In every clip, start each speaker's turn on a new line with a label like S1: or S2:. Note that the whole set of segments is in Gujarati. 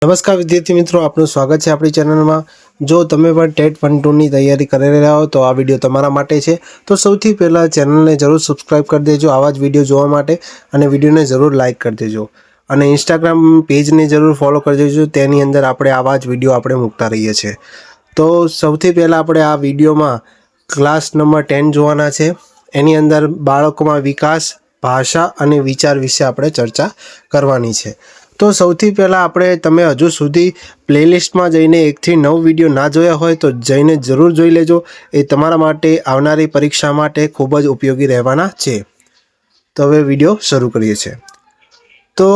S1: નમસ્કાર વિદ્યાર્થી મિત્રો, આપનું સ્વાગત છે આપણી ચેનલમાં। જો તમે પણ ટેટ 1-2ની તૈયારી કરી રહ્યા હો તો આ વિડીયો તમારા માટે છે। તો સૌથી પહેલાં ચેનલને જરૂર સબસ્ક્રાઈબ કરી દેજો આવા જ વિડીયો જોવા માટે, અને વિડીયોને જરૂર લાઇક કરી દેજો, અને ઇન્સ્ટાગ્રામ પેજને જરૂર ફોલો કરી દેજો। તેની અંદર આપણે આવા જ વિડીયો આપણે મૂકતા રહીએ છીએ। તો સૌથી પહેલાં આપણે આ વિડીયોમાં ક્લાસ નંબર 10 જોવાના છે। એની અંદર બાળકોમાં વિકાસ, ભાષા અને વિચાર વિશે આપણે ચર્ચા કરવાની છે। તો સૌથી પહેલાં તમે હજુ સુધી પ્લેલિસ્ટમાં જઈને 1 થી 9 વિડીયો ના જોયા હોય તો જઈને જરૂર જોઈ લેજો। એ તમારા માટે આવનારી પરીક્ષા માટે ખૂબ જ ઉપયોગી રહેવાના છે। તો હવે વિડીયો શરૂ કરીએ છીએ। તો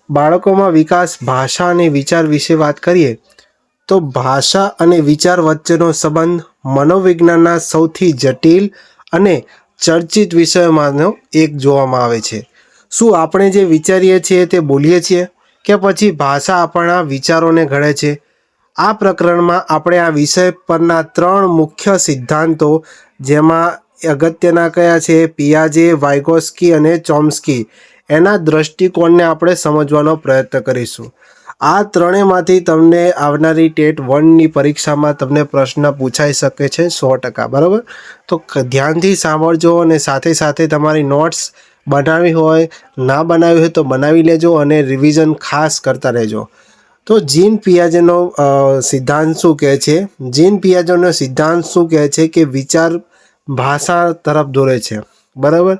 S1: બાળકોમાં વિકાસ, ભાષા અને વિચાર વિશે વાત કરીએ તો ભાષા અને વિચાર વચ્ચેનો સંબંધ મનોવિજ્ઞાનના સૌથી જટિલ અને ચર્ચિત વિષયોમાંનો એક જોવામાં આવે છે। શું આપણે જે વિચારીએ છીએ તે બોલીએ છીએ, કે પછી ભાષા આપણા વિચારોને ઘડે છે? આ પ્રકરણમાં આપણે આ વિષય પરના 3 મુખ્ય સિદ્ધાંતો, જેમાં અગત્યના કયા છે, પિયાજે, વાઇગોસ્કી અને ચોમ્સ્કી, એના દૃષ્ટિકોણને આપણે સમજવાનો પ્રયત્ન કરીશું। આ ત્રણેયમાંથી તમને આવનારી ટેટ 1ની પરીક્ષામાં તમને પ્રશ્ન પૂછાઈ શકે છે 100%, બરાબર? તો ધ્યાનથી સાંભળજો, અને સાથે સાથે તમારી નોટ્સ બનાવી હોય, ના બનાવી હોય તો બનાવી લેજો, અને રિવિઝન ખાસ કરતા રહેજો। તો જીન પિયાજેનો સિદ્ધાંત શું કહે છે? જીન પિયાજેનો સિદ્ધાંત શું કહે છે કે વિચાર ભાષા તરફ દોરે છે, બરાબર?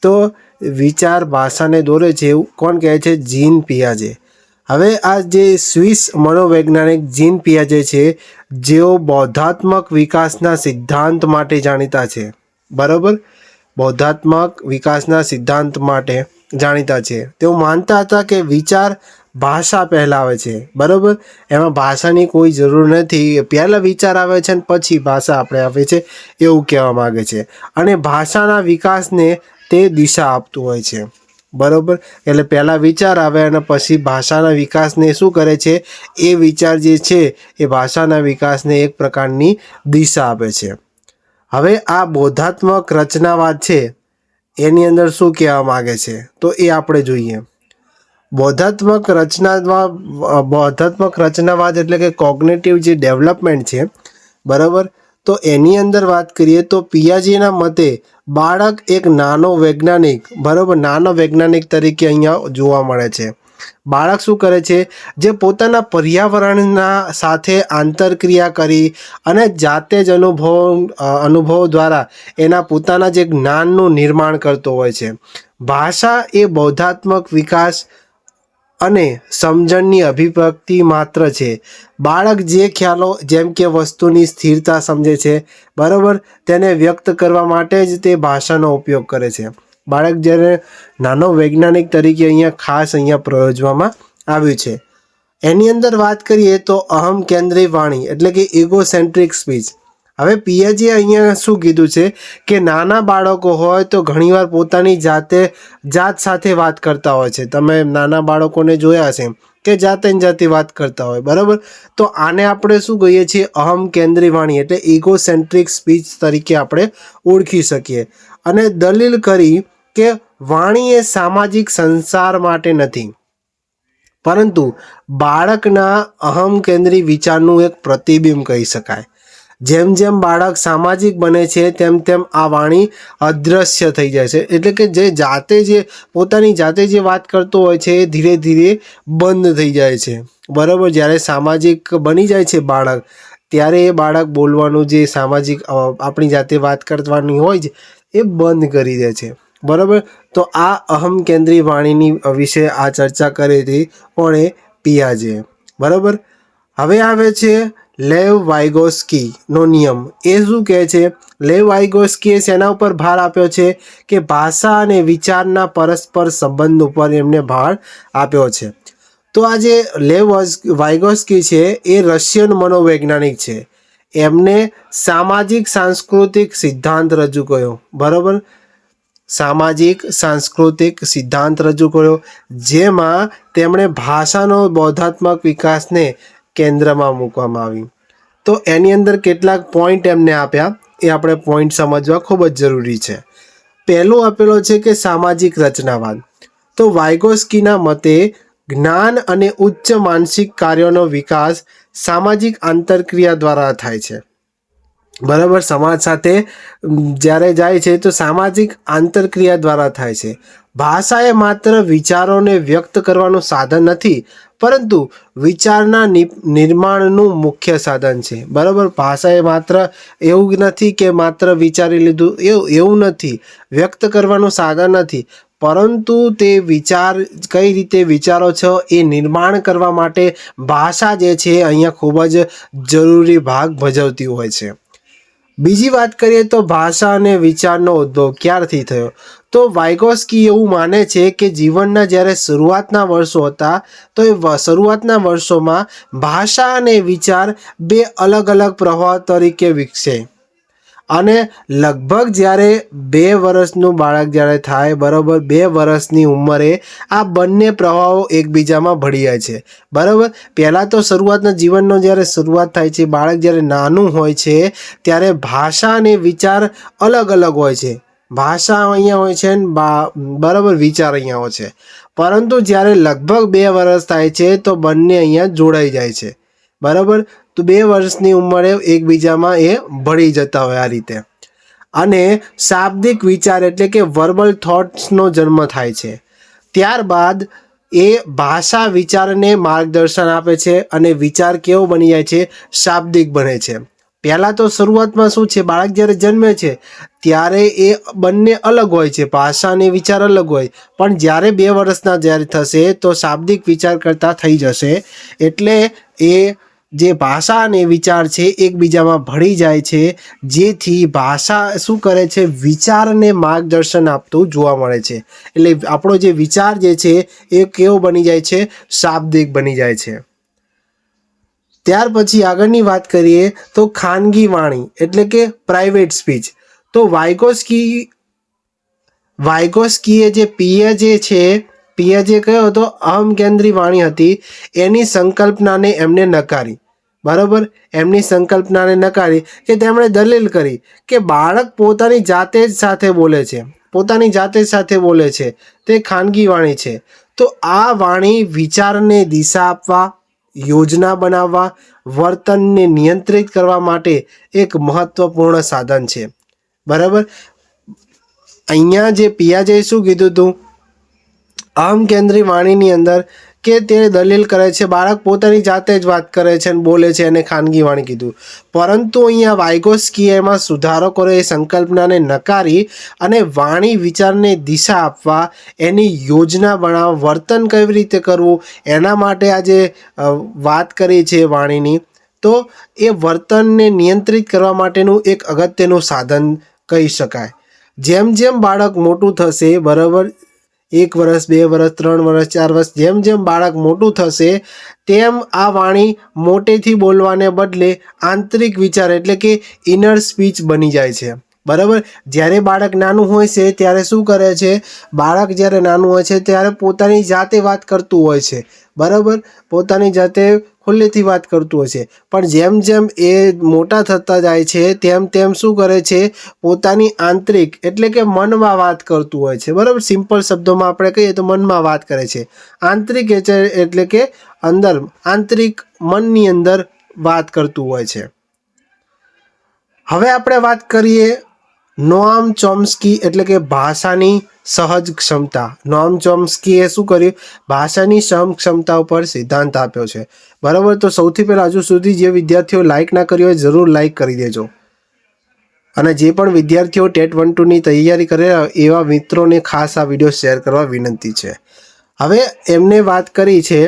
S1: તો વિચાર ભાષાને દોરે છે એવું કોણ કહે છે? જીન પિયાજે। હવે આ જે સ્વિસ મનોવૈજ્ઞાનિક જીન પિયાજે છે, જેઓ બૌદ્ધાત્મક વિકાસના સિદ્ધાંત માટે જાણીતા છે, બરાબર? બૌદ્ધાત્મક વિકાસના સિદ્ધાંત માટે જાણીતા છે। તેઓ માનતા હતા કે વિચાર ભાષા પહેલાં આવે છે, બરાબર? એમાં ભાષાની કોઈ જરૂર નથી, પહેલાં વિચાર આવે છે અને પછી ભાષા આપણે આવે છે, એવું કહેવા માગે છે। અને ભાષાના વિકાસને તે દિશા આપતું હોય છે, બરાબર? એટલે પહેલાં વિચાર આવે અને પછી ભાષાના વિકાસને શું કરે છે? એ વિચાર જે છે એ ભાષાના વિકાસને એક પ્રકારની દિશા આપે છે। હવે આ બૌદ્ધાત્મક રચનાવાદ છે, એની અંદર શું કહેવા માગે છે તો એ આપણે જોઈએ। બૌદ્ધાત્મક રચનાવાદ એટલે કે કોગ્નિટિવ જે ડેવલપમેન્ટ છે, બરાબર? તો એની અંદર વાત કરીએ તો પિયાજેના મતે બાળક એક નાનો વૈજ્ઞાનિક, બરાબર, નાનો વૈજ્ઞાનિક તરીકે અહીંયા જોવા મળે છે। બાળક શું કરે છે? જે પોતાના પર્યાવરણના સાથે આંતરક્રિયા કરી અને જાતે જ અનુભવ દ્વારા એના પોતાના જે જ્ઞાનનું નિર્માણ કરતો હોય છે। ભાષા એ બૌદ્ધાત્મક વિકાસ અને સમજણની અભિવ્યક્તિ માત્ર છે। બાળક જે ખ્યાલો, જેમ કે વસ્તુની સ્થિરતા સમજે છે, બરાબર, તેને વ્યક્ત કરવા માટે જ તે ભાષાનો ઉપયોગ કરે છે। બાળક જ્યારે નાનો વૈજ્ઞાનિક તરીકે અહીંયા પ્રયોજવામાં આવ્યું છે। એની અંદર વાત કરીએ તો અહમ કેન્દ્રી વાણી એટલે કે ઇગોસેન્ટ્રિક સ્પીચ। હવે પિયાજે અહીંયા શું કીધું છે કે નાના બાળકો હોય તો ઘણીવાર પોતાની જાત સાથે વાત કરતા હોય છે। તમે નાના બાળકોને જોયા હશે કે જાતે વાત કરતા હોય, બરાબર? તો આને આપણે શું કહીએ છીએ? અહમ કેન્દ્રી વાણી એટલે ઇગોસેન્ટ્રિક સ્પીચ તરીકે આપણે ઓળખી શકીએ। અને દલીલ કરી કે વાણી એ સામાજિક સંસાર માટે નથી, પરંતુ બાળકના અહમ કેન્દ્રી વિચારનું એક પ્રતિબિંબ કહી શકાય। જેમ જેમ બાળક સામાજિક બને છે તેમ તેમ આ વાણી અદૃશ્ય થઈ જાય છે, એટલે કે પોતાની જાતે જે વાત કરતો હોય છે એ ધીરે ધીરે બંધ થઈ જાય છે, બરાબર? જ્યારે સામાજિક બની જાય છે બાળક, ત્યારે એ બાળક બોલવાનું, જે સામાજિક આપણી જાતે વાત કરવાની હોય છે, એ બંધ કરી દે છે, બરાબર? તો આ અહમ કેન્દ્રી વાણીની વિશે આ ચર્ચા કરી હતી કોણે? પિયાજે, બરાબર? હવે આવે છે લેવ વાઇગોસ્કીનો નિયમ। એ શું કહે છે? લેવ વાઇગોસ્કીએ શેના ઉપર ભાર આપ્યો છે? કે ભાષા અને વિચારના પરસ્પર સંબંધ ઉપર એમને ભાર આપ્યો છે। તો આ જે લેવ વાઇગોસ્કી છે એ રશિયન મનોવૈજ્ઞાનિક છે। એમને સામાજિક સાંસ્કૃતિક સિદ્ધાંત રજૂ કર્યો, બરાબર? સામાજિક સાંસ્કૃતિક સિદ્ધાંત રજૂ કર્યો, જેમાં તેમણે ભાષાનો બૌદ્ધાત્મક વિકાસને કેન્દ્રમાં મૂકવામાં આવ્યું। તો એની અંદર કેટલાક પોઈન્ટ એમને આપ્યા, એ આપણે પોઈન્ટ સમજવા ખૂબ જ જરૂરી છે। પહેલો આપેલો છે કે સામાજિક રચનાવાદ। તો વાઇગોસ્કીના મતે જ્ઞાન અને ઉચ્ચ માનસિક કાર્યોનો વિકાસ સામાજિક આંતરક્રિયા દ્વારા થાય છે. બરાબર, સમાજ સાથે જ્યારે જાય છે તો સામાજિક આંતરક્રિયા દ્વારા થાય છે. ભાષા એ માત્ર વિચારોને વ્યક્ત કરવાનું સાધન નથી, પરંતુ વિચારના નિર્માણનું મુખ્ય સાધન છે. બરાબર, ભાષા એ માત્ર એવું નથી કે માત્ર વિચારી લીધું, એવું નથી, વ્યક્ત કરવાનું સાધન નથી, પરંતુ તે વિચાર કઈ રીતે વિચારો છો એ નિર્માણ કરવા માટે ભાષા જે છે અહીંયા ખૂબ જ જરૂરી ભાગ ભજવતી હોય છે. બીજી વાત કરીએ તો ભાષા અને વિચારનો ઉદ્ભવ ક્યારથી થયો, તો વાઇગોસ્કી એવું માને છે કે જીવનના જ્યારે શરૂઆતના વર્ષો હતા તો એ શરૂઆતના વર્ષોમાં ભાષા અને વિચાર બે અલગ અલગ પ્રવાહ તરીકે વિકસે અને લગભગ જ્યારે 2 વર્ષનું બાળક જ્યારે થાય, બરાબર, 2 વર્ષની ઉંમરે આ બંને પ્રવાહો એકબીજામાં ભળી જાય છે. બરાબર, પહેલાં તો શરૂઆતના જીવનનો જ્યારે શરૂઆત થાય છે, બાળક જ્યારે નાનું હોય છે ત્યારે ભાષા અને વિચાર અલગ અલગ હોય છે. ભાષા અહીંયા હોય છે ને બરાબર, વિચાર અહીંયા હોય છે. પરંતુ જ્યારે લગભગ 2 વર્ષ થાય છે તો બંને અહીંયા જોડાઈ જાય છે. બરાબર, તો 2 વર્ષની ઉંમરે એકબીજામાં એ ભળી જતા હોય આ રીતે. અને શાબ્દિક વિચાર એટલે કે વર્બલ થોટ્સનો જન્મ થાય છે. ત્યારબાદ એ ભાષા વિચારને માર્ગદર્શન આપે છે અને વિચાર કેવો બની જાય છે, શાબ્દિક બને છે. પહેલાં તો શરૂઆતમાં શું છે, બાળક જ્યારે જન્મે છે ત્યારે એ બંને અલગ હોય છે, ભાષા અને વિચાર અલગ હોય, પણ જ્યારે 2 વર્ષના જ્યારે થશે તો શાબ્દિક વિચાર કરતા થઈ જશે. એટલે એ જે ભાષા અને વિચાર છે એકબીજામાં ભળી જાય છે, જેથી ભાષા શું કરે છે, વિચારને માર્ગદર્શન આપતું જોવા મળે છે. એટલે આપણો જે વિચાર જે છે એ કેવો બની જાય છે, શાબ્દિક બની જાય છે. ત્યાર પછી આગળની વાત કરીએ તો ખાનગી વાણી એટલે કે પ્રાઇવેટ સ્પીચ. તો વાઇગોસ્કીએ જે પિયાજે કયો હતો, અહમકેન્દ્રી વાણી હતી, એની સંકલ્પનાને એમને નકારી. બરાબર, એમની સંકલ્પનાને નકારી કે તેમણે દલીલ કરી કે બાળક પોતાની જાતે જ સાથે બોલે છે, પોતાની જાતે જ સાથે બોલે છે, તે ખાનગી વાણી છે. તો આ વાણી વિચારને દિશા આપવા, યોજના બનાવવા, વર્તનને નિયંત્રિત કરવા માટે એક મહત્વપૂર્ણ સાધન છે. બરાબર, અહીંયા જે પિયાજે શું કીધું હતું, અહમકેન્દ્રી વાણીની અંદર કે તે દલીલ કરે છે, બાળક પોતાની જાતે જ વાત કરે છે અને બોલે છે, અને ખાનગી વાણી કીધું. પરંતુ અહીંયા વાઇગોસ્કીએ એમાં સુધારો કર્યો, એ સંકલ્પનાને નકારી અને વાણી વિચારને દિશા આપવા, એની યોજના બનાવવા, વર્તન કેવી રીતે કરવું એના માટે આજે વાત કરી છે વાણીની. તો એ વર્તનને નિયંત્રિત કરવા માટેનું એક અગત્યનું સાધન કહી શકાય. જેમ જેમ બાળક મોટું થશે, બરાબર, 1 વર્ષ, 2 વર્ષ, 3 વર્ષ, 4 વર્ષ, જેમ જેમ બાળક મોટું થશે તેમ આ વાણી મોટેથી બોલવાને બદલે આંતરિક વિચાર એટલે કે ઇનર સ્પીચ બની જાય છે. બરાબર, જ્યારે બાળક નાનું હોય છે ત્યારે શું કરે છે, બાળક જ્યારે નાનું હોય છે ત્યારે પોતાની જાતે વાત કરતું હોય છે. બરાબર, પોતાની જાતે ખુલ્લેથી વાત કરતું હોય છે, પણ જેમ જેમ એ મોટા થતા જાય છે તેમ તેમ શું કરે છે, પોતાની આંતરિક એટલે કે મનમાં વાત કરતું હોય છે. બરાબર, સિમ્પલ શબ્દોમાં આપણે કહીએ તો મનમાં વાત કરે છે. આંતરિક એટલે કે અંદર, આંતરિક મનની અંદર વાત કરતું હોય છે. હવે આપણે વાત કરીએ નોઆમ ચોમ્સ્કી એટલે કે ભાષાની સહજ ક્ષમતા. નોઆમ ચોમ્સ્કીએ શું કર્યું, ભાષાની સહજ ક્ષમતા ઉપર સિદ્ધાંત આપ્યો છે. બરાબર, તો સૌથી પહેલાં હજુ સુધી જે વિદ્યાર્થીઓ લાઇક ના કરી હોય જરૂર લાઇક કરી દેજો. અને જે પણ વિદ્યાર્થીઓ ટેટ 1-2ની તૈયારી કરે એવા મિત્રોને ખાસ આ વિડીયો શેર કરવા વિનંતી છે. હવે એમને વાત કરી છે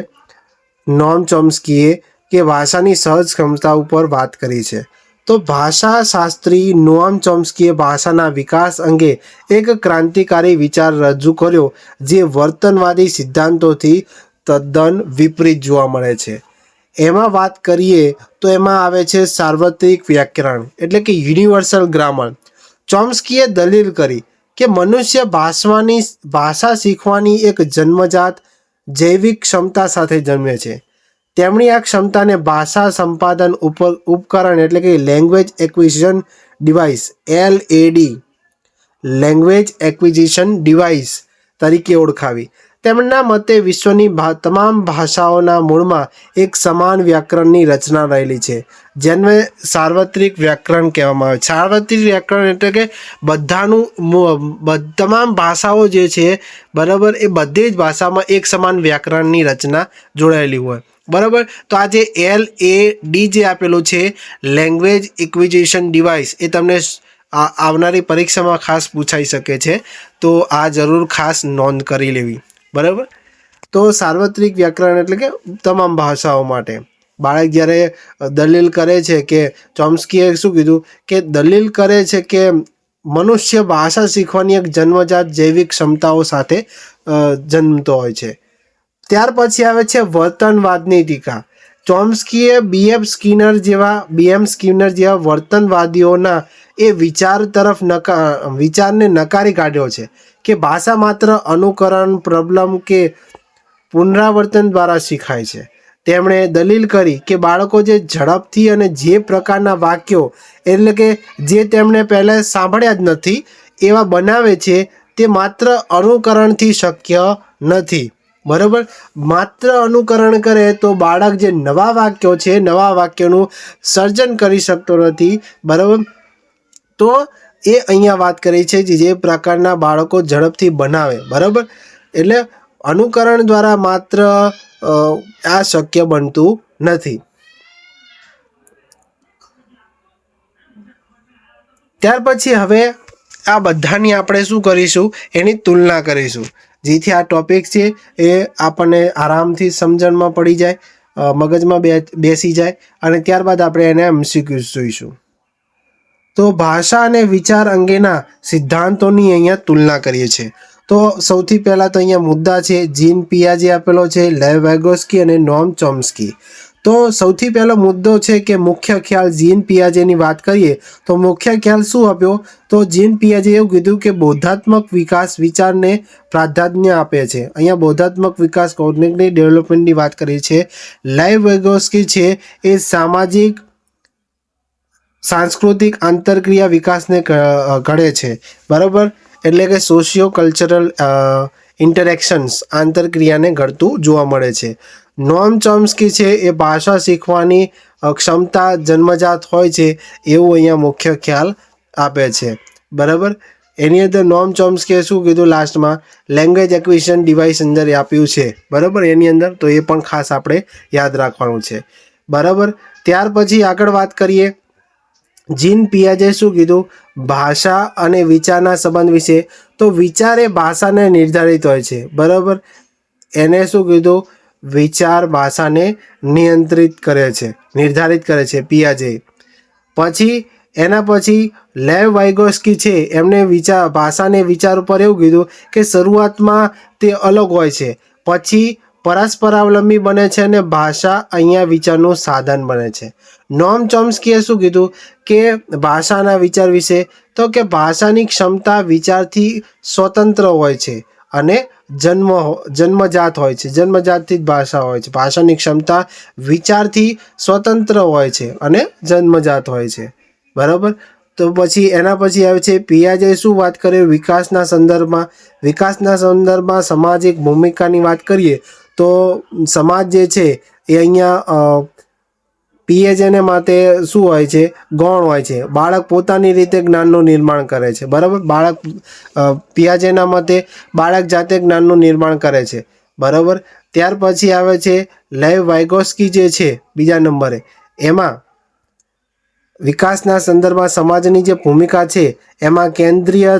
S1: નોઆમ ચોમ્સ્કીએ કે ભાષાની સહજ ક્ષમતા ઉપર વાત કરી છે. તો ભાષા શાસ્ત્રી નોઆમ ચોમ્સ્કીએ ભાષાના વિકાસ અંગે એક ક્રાંતિકારી વિચાર રજૂ કર્યો, જે વર્તનવાદી સિદ્ધાંતોથી તદ્દન વિપરીત જોવા મળે છે. એમાં વાત કરીએ તો એમાં આવે છે સાર્વત્રિક વ્યાકરણ એટલે કે યુનિવર્સલ ગ્રામર. ચોમ્સ્કીએ દલીલ કરી કે મનુષ્ય ભાષા શીખવાની એક જન્મજાત જૈવિક ક્ષમતા સાથે જન્મે છે. તેમની આ ક્ષમતાને ભાષા સંપાદન ઉપકરણ એટલે કે language acquisition device LAD language acquisition device તરીકે ઓળખાવી. તેમના મતે વિશ્વની તમામ ભાષાઓના મૂળમાં એક સમાન વ્યાકરણની રચના રહેલી છે, જેને સાર્વત્રિક વ્યાકરણ કહેવામાં આવે છે. સાર્વત્રિક વ્યાકરણ એટલે કે તમામ ભાષાઓ જે છે, બરાબર, એ બધી જ ભાષામાં એક સમાન વ્યાકરણની રચના જોડાયેલી હોય. બરાબર. તો આ જે LAD જે આપેલું છે, લેંગ્વેજ એક્વિઝિશન ડિવાઇસ, એ તમને આવનારી પરીક્ષામાં ખાસ પૂછાઈ શકે છે. તો આ જરૂર ખાસ નોંધ કરી લેવી. બરાબર. તો સાર્વત્રિક વ્યાકરણ એટલે કે તમામ ભાષાઓ માટે. બાળક જ્યારે દલીલ કરે છે કે ચોમ્સ્કીએ શું કીધું કે દલીલ કરે છે કે મનુષ્ય ભાષા શીખવાની એક જન્મજાત જૈવિક ક્ષમતાઓ સાથે જન્મતો હોય છે. ત્યાર પછી આવે છે વર્તનવાદની ટીકા. ચોમ્સ્કીએ BM સ્કિનર જેવા વર્તનવાદીઓના એ વિચારને નકારી કાઢ્યો છે કે ભાષા માત્ર અનુકરણ, પ્રબલન કે પુનરાવર્તન દ્વારા શીખાય છે. તેમણે દલીલ કરી કે બાળકો જે ઝડપથી અને જે પ્રકારના વાક્યો, એટલે કે જે તેમણે પહેલાં સાંભળ્યા જ નથી એવા બનાવે છે, તે માત્ર અનુકરણથી શક્ય નથી. બરાબર. માત્ર અનુકરણ કરે તો બાળક જે નવા વાક્યો છે, નવા વાક્યોનું સર્જન કરી શકતો નથી. બરાબર. તો એ અહીંયા વાત કરી છે જે પ્રકારના બાળકો ઝડપથી બનાવે. બરાબર. એટલે અનુકરણ દ્વારા માત્ર આ શક્ય બનતું નથી. ત્યાર પછી હવે આ બધાની આપણે શું કરીશું, એની તુલના કરીશું, જેથી આ ટોપિક છે એ આપણને આરામથી સમજણમાં પડી જાય, મગજમાં બેસી જાય, અને ત્યારબાદ આપણે એને MCQs જોઈશું. તો ભાષા અને વિચાર અંગેના સિદ્ધાંતોની અહીંયા તુલના કરીએ છીએ. તો સૌથી પહેલાં તો અહીંયા મુદ્દા છે જીન પિયાજે આપેલો છે, લેવ વાઇગોસ્કી અને નોમ ચોમ્સ્કી. તો સૌથી પહેલો મુદ્દો છે કે મુખ્ય ખ્યાલ. જીન પિયાજેની વાત કરીએ તો મુખ્ય ખ્યાલ શું આપ્યો? તો જીન પિયાજે એવું કીધું કે બોધાત્મક વિકાસ વિચારને પ્રાધાન્ય આપે છે. અહીંયા બોધાત્મક વિકાસ, કોગ્નિટિવ ડેવલપમેન્ટની વાત કરીએ છીએ. લેવ વાઇગોસ્કી છે એ સામાજિક સાંસ્કૃતિક આંતરક્રિયા વિકાસને ઘડે છે. બરાબર. એટલે કે સોશિયો કલ્ચરલ ઇન્ટરેક્શન્સ આંતરક્રિયાને ઘડતું જોવા મળે છે. નોમ ચોમ્સ્કી છે એ ભાષા શીખવાની ક્ષમતા જન્મજાત હોય છે એવું અહીંયા મુખ્ય ખ્યાલ આપે છે. બરાબર. એની અંદર નોમ ચોમ્સ્કીએ શું કીધું લાસ્ટમાં? લેંગ્વેજ એક્વિઝિશન ડિવાઇસ અંદર આપ્યું છે. બરાબર. એની અંદર તો એ પણ ખાસ આપણે યાદ રાખવાનું છે. બરાબર. ત્યાર પછી આગળ વાત કરીએ, જીન પિયાજે શું કીધું ભાષા અને વિચારના સંબંધ વિશે? તો વિચાર એ ભાષાને નિર્ધારિત હોય છે. બરાબર. એને શું કીધું? વિચાર ભાષાને નિર્ધારિત કરે છે પિયાજે. પછી એના પછી લેવ વાઇગોસ્કી છે એમને ભાષાને વિચાર ઉપર એવું કીધું કે શરૂઆતમાં તે અલગ હોય છે, પછી પરસ્પરાવલંબી બને છે અને ભાષા અહીંયા વિચારનું સાધન બને છે. નોમ ચોમ્સ્કીએ શું કીધું કે ભાષાના વિચાર વિશે? તો કે ભાષાની ક્ષમતા વિચારથી સ્વતંત્ર હોય છે અને જન્મજાત હોય છે. જન્મજાતથી જ ભાષા હોય છે. ભાષાની ક્ષમતા વિચારથી સ્વતંત્ર હોય છે અને જન્મજાત હોય છે. બરાબર. તો પછી એના પછી આવે છે પિયાજે શું વાત કરે વિકાસના સંદર્ભમાં સામાજિક ભૂમિકાની વાત કરીએ તો સમાજ જે છે એ અહીંયા પિયાજેને માટે શું હોય છે? ગૌણ હોય છે. બાળક પોતાની રીતે જ્ઞાનનું નિર્માણ કરે છે. બરાબર. પિયાજેના મતે બાળક જાતે જ્ઞાનનું નિર્માણ કરે છે. બરાબર. ત્યાર પછી આવે છે લેવ વાઇગોસ્કી જે છે બીજા નંબરે, એમાં વિકાસના સંદર્ભમાં સમાજની જે ભૂમિકા છે એમાં કેન્દ્રીય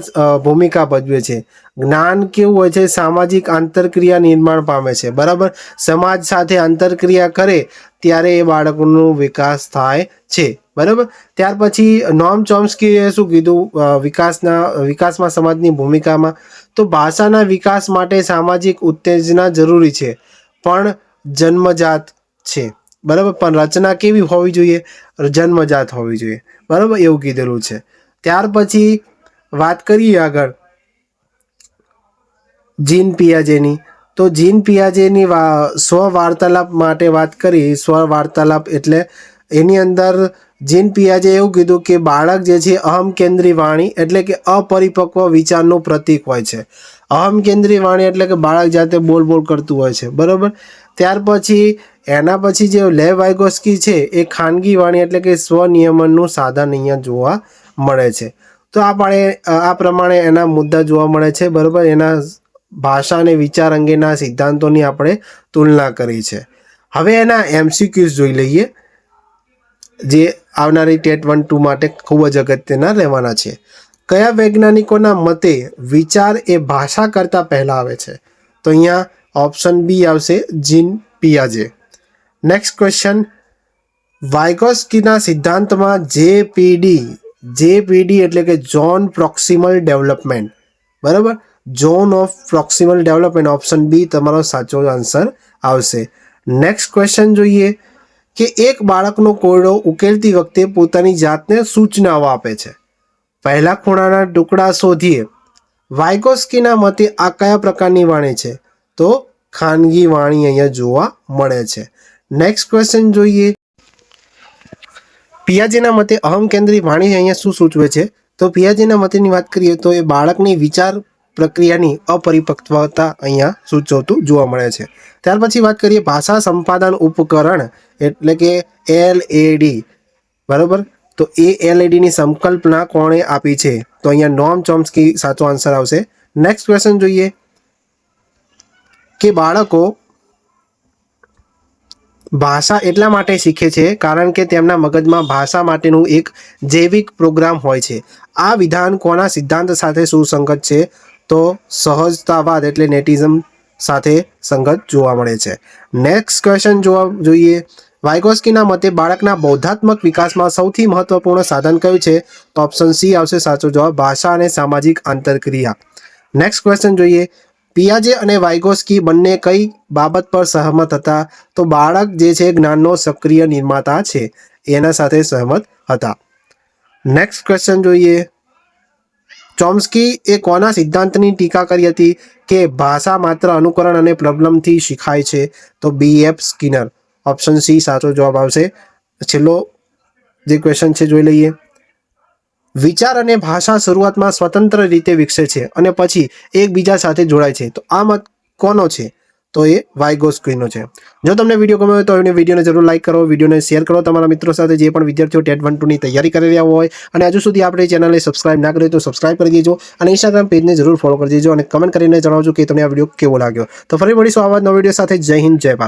S1: ભૂમિકા ભજવે છે. જ્ઞાન કેવું હોય છે? સામાજિક આંતરક્રિયા નિર્માણ પામે છે. બરાબર. સમાજ સાથે આંતરક્રિયા કરે ત્યારે એ બાળકનો વિકાસ થાય છે. બરાબર. ત્યાર પછી નોમ ચોમ્સ્કીએ શું કીધું વિકાસમાં સમાજની ભૂમિકામાં? તો ભાષાના વિકાસ માટે સામાજિક ઉત્તેજના જરૂરી છે પણ જન્મજાત છે. બરાબર. પણ રચના કેવી હોવી જોઈએ? જન્મજાત હોવી જોઈએ. બરાબર. એવું કીધેલું છે. ત્યાર પછી વાત કરીએ આગળ જીન પિયાજેની. તો જીન પિયાજેની સ્વવાર્તાલાપ માટે વાત કરી. સ્વવાર્તાલાપ એટલે એની અંદર જીન પિયાજે એવું કીધું કે બાળક જે છે અહમ કેન્દ્રી વાણી એટલે કે અપરિપક્વ વિચારનું પ્રતીક હોય છે. અહમ કેન્દ્રી વાણી એટલે કે બાળક જાતે બોલ બોલ કરતું હોય છે, બરાબર. ત્યાર પછી એના પછી જે લેવ વાઇગોસ્કી છે એ ખાનગી વાણી એટલે કે સ્વનિયમનનું સાધન અહીંયા જોવા મળે છે. તો આ પ્રમાણે એના મુદ્દા જોવા મળે છે, બરાબર. એના ભાષા અને વિચાર અંગેના સિદ્ધાંતોની આપણે તુલના કરી છે. હવે એના MCQs જોઈ લઈએ, જે આવનારી ટેટ 1-2 માટે ખૂબ જ અગત્યના રહેવાના છે. કયા વૈજ્ઞાનિકોના મતે વિચાર એ ભાષા કરતાં પહેલાં આવે છે? તો અહીંયા ઓપ્શન બી આવશે, જીન પિયાજે. નેક્સ્ટ ક્વેશ્ચન, વાઇગોસ્કીના સિદ્ધાંતમાં JPD એટલે કે ઝોન પ્રોક્સિમલ ડેવલપમેન્ટ, બરાબર. Zone of proximal development, option B તમારો સાચો આન્સર આવશે. નેક્સ્ટ ક્વેશ્ચન જોઈએ કે એક બાળકનો કોયડો ઉકેલતી વખતે પોતાની જાતને સૂચનાઓ આપે છે. પહેલા ખૂણાના ટુકડા શોધીએ. વાઇગોસ્કીના મતે આ કયા પ્રકારની વાણી છે? તો ખાનગી વાણી અહીંયા જોવા મળે છે. નેક્સ્ટ ક્વેશ્ચન જોઈએ, પિયાજેના મતે અહમ કેન્દ્રી વાણી અહીંયા શું સૂચવે છે? તો પિયાજેના મતેની વાત કરીએ તો એ બાળકની વિચાર પ્રક્રિયાની અપરિપક્વતા અહીંયા સૂચવતું જોવા મળે છે. ત્યાર પછી વાત કરીએ ભાષા સંપાદન ઉપકરણ એટલે કે LAD, બરાબર. તો એ LADની સંકલ્પના કોણે આપી છે? તો અહીંયા નોમ ચોમ્સ્કી સાચો આન્સર આવશે. નેક્સ્ટ ક્વેશ્ચન જોઈએ કે બાળકો ભાષા એટલા માટે શીખે છે કારણ કે તેમના મગજમાં ભાષા માટેનું એક જૈવિક પ્રોગ્રામ હોય છે. આ વિધાન કોના સિદ્ધાંત સાથે સુસંગત છે? તો સહજતાવાદ એટલે નેટિઝમ સાથે સંગત જોવા મળે છે. નેક્સ્ટ ક્વેશ્ચન જોઈએ, વાઇગોસ્કીના મતે બાળકના બૌદ્ધાત્મક વિકાસમાં સૌથી મહત્વપૂર્ણ સાધન કયું છે? તો ઓપ્શન સી આવશે સાચો જવાબ, ભાષા અને સામાજિક આંતરક્રિયા. નેક્સ્ટ ક્વેશ્ચન જોઈએ, પિયાજે અને વાઇગોસ્કી બંને કઈ બાબત પર સહમત હતા? તો બાળક જે છે જ્ઞાનનો સક્રિય નિર્માતા છે, એના સાથે સહમત હતા. નેક્સ્ટ ક્વેશ્ચન જોઈએ, ચોમ્સ્કી એ કોના સિદ્ધાંતની ટીકા કરી હતી કે ભાષા માત્ર અનુકરણ અને પ્રબલનથી શીખાય છે? તો BF સ્કિનર, ઓપ્શન સી સાચો જવાબ આવશે. છેલ્લો જે ક્વેશ્ચન છે જોઈ લઈએ, વિચાર અને ભાષા શરૂઆતમાં સ્વતંત્ર રીતે વિકસે છે અને પછી એકબીજા સાથે જોડાય છે. તો આ મત કોનો છે? તો એ વાઇગોસ્કીનો છે. જો તમને વિડીયો ગમ્યો હોય તો વિડીયોને જરૂર લાઈક કરો, વિડીયોને શેર કરો તમારા મિત્રો સાથે, જે પણ વિદ્યાર્થીઓ ટેટ 1-2ની તૈયારી કરી રહ્યા હોય. અને હજુ સુધી આપણે ચેનલને સબસ્ક્રાઇબ ના કરી તો સબસ્ક્રાઇબ કરી દેજો અને ઇન્સ્ટાગ્રામ પેજને જરૂર ફોલો કરી દેજો અને કમેન્ટ કરીને જણાવજો કે તમને આ વિડીયો કેવો લાગ્યો. તો ફરી મળીશું આવા નવા વિડીયો સાથે. જય હિન્દ, જય ભારત.